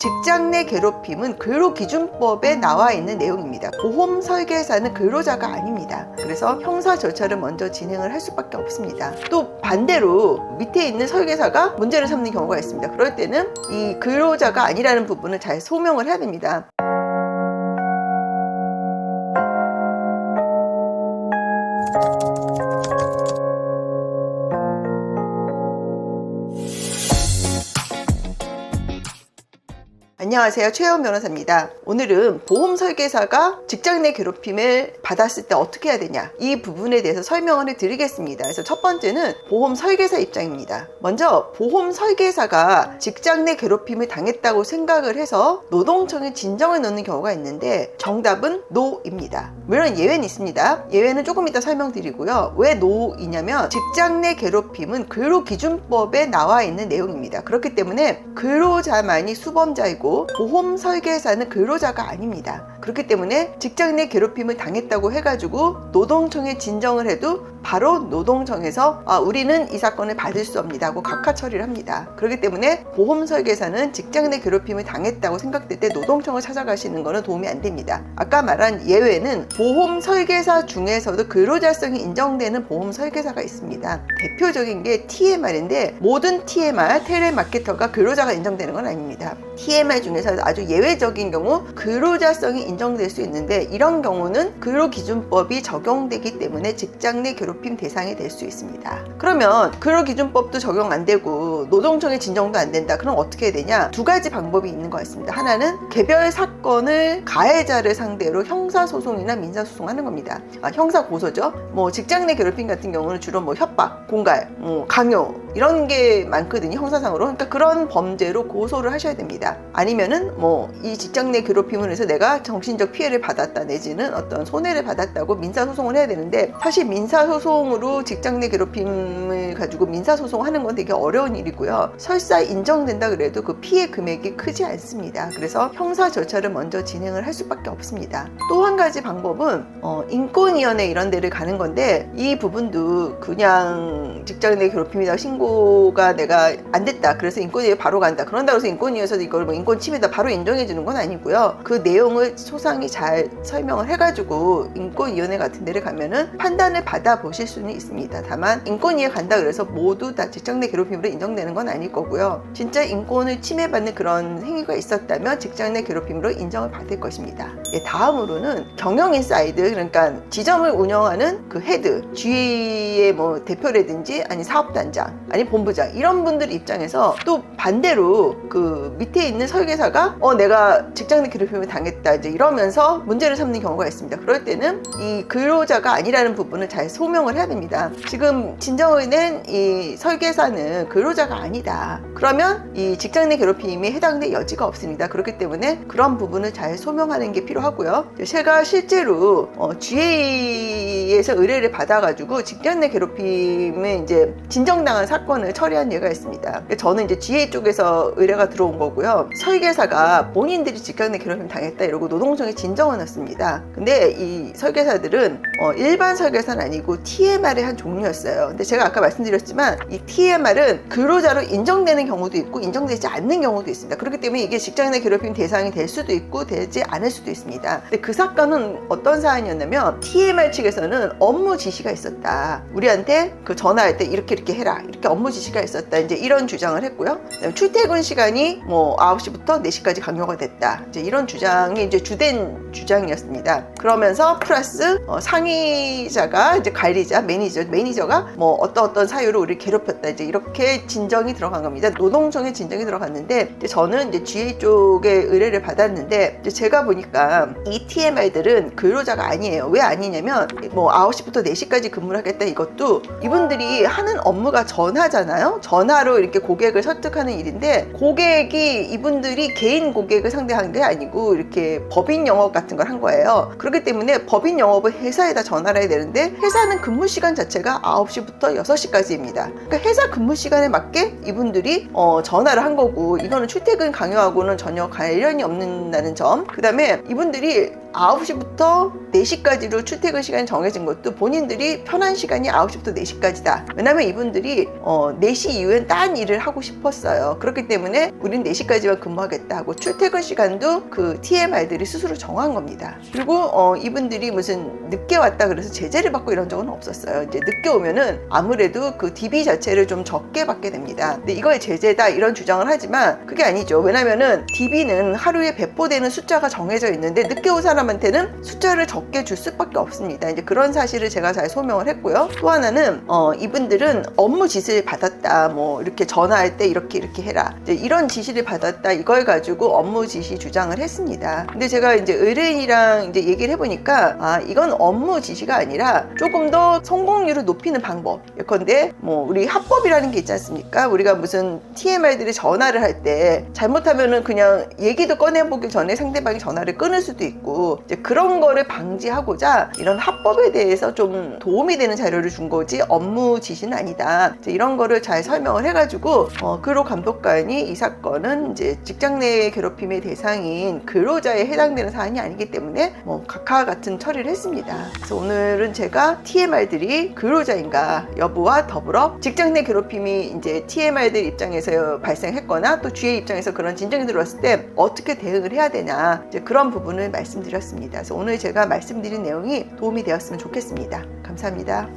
직장 내 괴롭힘은 근로기준법에 나와 있는 내용입니다. 보험 설계사는 근로자가 아닙니다. 그래서 형사 절차를 먼저 진행을 할 수밖에 없습니다. 또 반대로 밑에 있는 설계사가 문제를 삼는 경우가 있습니다. 그럴 때는 이 근로자가 아니라는 부분을 잘 소명을 해야 됩니다. 안녕하세요, 최혜원 변호사입니다. 오늘은 보험 설계사가 직장 내 괴롭힘을 받았을 때 어떻게 해야 되냐, 이 부분에 대해서 설명을 해드리겠습니다. 그래서 첫 번째는 보험 설계사 입장입니다. 먼저 보험 설계사가 직장 내 괴롭힘을 당했다고 생각을 해서 노동청에 진정을 넣는 경우가 있는데 정답은 노입니다. 물론 예외는 있습니다. 예외는 조금 이따 설명드리고요. 왜 노이냐면 직장 내 괴롭힘은 근로기준법에 나와 있는 내용입니다. 그렇기 때문에 근로자만이 수범자이고 보험 설계사는 근로자가 아닙니다. 그렇기 때문에 직장 내 괴롭힘을 당했다고 해가지고 노동청에 진정을 해도 바로 노동청에서 우리는 이 사건을 받을 수 없니다 하고 각하 처리를 합니다. 그렇기 때문에 보험 설계사는 직장 내 괴롭힘을 당했다고 생각될 때 노동청을 찾아가시는 것은 도움이 안 됩니다. 아까 말한 예외는 보험 설계사 중에서도 근로자성이 인정되는 보험 설계사가 있습니다. 대표적인 게 TMR인데 모든 TMR, 텔레마케터가 근로자가 인정되는 건 아닙니다. TMR 중에서 아주 예외적인 경우 근로자성이 인정될 수 있는데 이런 경우는 근로기준법이 적용되기 때문에 직장 내 괴롭힘 대상이 될 수 있습니다. 그러면 근로기준법도 적용 안 되고 노동청의 진정도 안 된다. 그럼 어떻게 해야 되냐? 두 가지 방법이 있는 것 같습니다. 하나는 개별 사건을 가해자를 상대로 형사소송이나 민사소송하는 겁니다. 형사고소죠. 직장 내 괴롭힘 같은 경우는 주로 협박, 공갈, 강요 이런 게 많거든요. 형사상으로. 그러니까 그런 범죄로 고소를 하셔야 됩니다. 아니면은 이 직장 내 괴롭힘을 해서 내가 정신적 피해를 받았다 내지는 어떤 손해를 받았다고 민사소송을 해야 되는데 사실 민사소송으로 직장 내 괴롭힘을 가지고 민사소송하는 건 되게 어려운 일이고요. 설사 인정된다 그래도 그 피해 금액이 크지 않습니다. 그래서 형사 절차를 먼저 진행을 할 수밖에 없습니다. 또 한 가지 방법은 인권위원회 이런 데를 가는 건데 이 부분도 그냥 직장 내 괴롭힘이다 신고가 내가 안 됐다 그래서 인권위에 바로 간다 그런다고 해서 인권위에서 이걸 인권 침해다 바로 인정해 주는 건 아니고요. 그 내용을 소상히 잘 설명을 해가지고 인권위원회 같은 데를 가면은 판단을 받아 보실 수는 있습니다. 다만 인권위에 간다 그래서 모두 다 직장 내 괴롭힘으로 인정되는 건 아닐 거고요. 진짜 인권을 침해받는 그런 행위가 있었다면 직장 내 괴롭힘으로 인정을 받을 것입니다. 다음으로는 경영인사이드, 그러니까 지점을 운영하는 그 헤드, GA의 대표라든지 아니 사업단장 아니 본부장 이런 분들 입장에서 또 반대로 그 밑에 있는 설계사가 내가 직장 내 괴롭힘을 당했다 이제 이러면서 문제를 삼는 경우가 있습니다. 그럴 때는 이 근로자가 아니라는 부분을 잘 소명을 해야 됩니다. 지금 진정을 낸 이 설계사는 근로자가 아니다. 그러면 이 직장 내 괴롭힘에 해당될 여지가 없습니다. 그렇기 때문에 그런 부분을 잘 소명하는 게 필요하고요. 제가 실제로 GA에서 의뢰를 받아가지고 직장 내 괴롭힘을 이제 진정당한 사건을 처리한 예가 있습니다. 저는 이제 GA 쪽에서 의뢰가 들어온 거고요. 설계사가 본인들이 직장 내 괴롭힘 당했다 이러고 노동청에 진정을 했습니다. 근데 이 설계사들은 일반 설계사는 아니고 TMR의 한 종류였어요. 근데 제가 아까 말씀드렸지만 이 TMR은 근로자로 인정되는 경우도 있고 인정되지 않는 경우도 있습니다. 그렇기 때문에 이게 직장 내 괴롭힘 대상이 될 수도 있고 되지 않을 수도 있습니다. 근데 그 사건은 어떤 사안이었냐면 TMR 측에서는 업무 지시가 있었다. 우리한테 그 전화할 때 이렇게 해라. 이렇게 업무 지시가 있었다. 이제 이런 주장을 했고요. 그다음에 출퇴근 시간이 9시부터 4시까지 강요가 됐다. 이제 이런 주장이 이제 주된 주장이었습니다. 그러면서 플러스 상위자가 이제 관리자, 매니저가 어떤 사유로 우리를 괴롭혔다. 이제 이렇게 진정이 들어간 겁니다. 노동청에 진정이 들어갔는데 이제 저는 이제 GA 쪽에 의뢰를 받았는데 이제 제가 보니까 이 TMR들은 근로자가 아니에요. 왜 아니냐면 9시부터 4시까지 근무를 하겠다 이것도 이분들이 하는 업무가 전화잖아요. 전화로 이렇게 고객을 설득하는 일인데 고객이 이분들이 개인 고객을 상대하는 게 아니고 이렇게 법인 영업 같은 걸 한 거예요. 그렇기 때문에 법인 영업을 회사에다 전화를 해야 되는데 회사는 근무 시간 자체가 9시부터 6시까지입니다. 그러니까 회사 근무 시간에 맞게 이분들이 전화를 한 거고 이거는 출퇴근 강요하고는 전혀 관련이 없는다는 점. 그 다음에 이분들이 9시부터 4시까지로 출퇴근 시간이 정해진 것도 본인들이 편한 시간이 9시부터 4시까지다. 왜냐면 이분들이 4시 이후엔 딴 일을 하고 싶었어요. 그렇기 때문에 우린 4시까지만 근무하겠다 하고 출퇴근 시간도 그 TMR들이 스스로 정한 겁니다. 그리고 이분들이 무슨 늦게 왔다 그래서 제재를 받고 이런 적은 없었어요. 이제 늦게 오면은 아무래도 그 DB 자체를 좀 적게 받게 됩니다. 근데 이거에 제재다 이런 주장을 하지만 그게 아니죠. 왜냐면은 DB는 하루에 배포되는 숫자가 정해져 있는데 늦게 온 사람한테는 숫자를 적게 줄 수밖에 없습니다. 이제 그런 사실을 제가 잘 소명을 했고요. 또 하나는 이분들은 업무 지시를 받았다. 뭐 이렇게 전화할 때 이렇게 해라. 이제 이런 지시를 받았다. 이걸 가지고 업무 지시 주장을 했습니다. 근데 제가 이제 의뢰인이랑 이제 얘기를 해보니까 이건 업무 지시가 아니라 조금 더 성공률을 높이는 방법. 예컨대 뭐 우리 합법이라는 게 있지 않습니까? 우리가 무슨 TMR들이 전화를 할 때 잘못하면은 그냥 얘기도 꺼내보기 전에 상대방이 전화를 끊을 수도 있고 이제 그런 거를 방지하고자 이런 합법에 대해서 좀 도움이 되는 자료를 준 거지 업무 지시는 아니다. 이제 이런 거를 잘 설명을 해가지고 근로 감독관이 이 사건은 이제 직장 내 괴롭힘의 대상인 근로자에 해당되는 사안이 아니기 때문에 뭐 각하 같은 처리를 했습니다. 그래서 오늘은 제가 TMR들이 근로자인가 여부와 더불어 직장 내 괴롭힘이 이제 TMR들 입장에서 발생했거나 또 주의 입장에서 그런 진정이 들어왔을 때 어떻게 대응을 해야 되냐 이제 그런 부분을 말씀드렸습니다. 그래서 오늘 제가 말씀드린 내용이 도움이 되었으면 좋겠습니다. 감사합니다.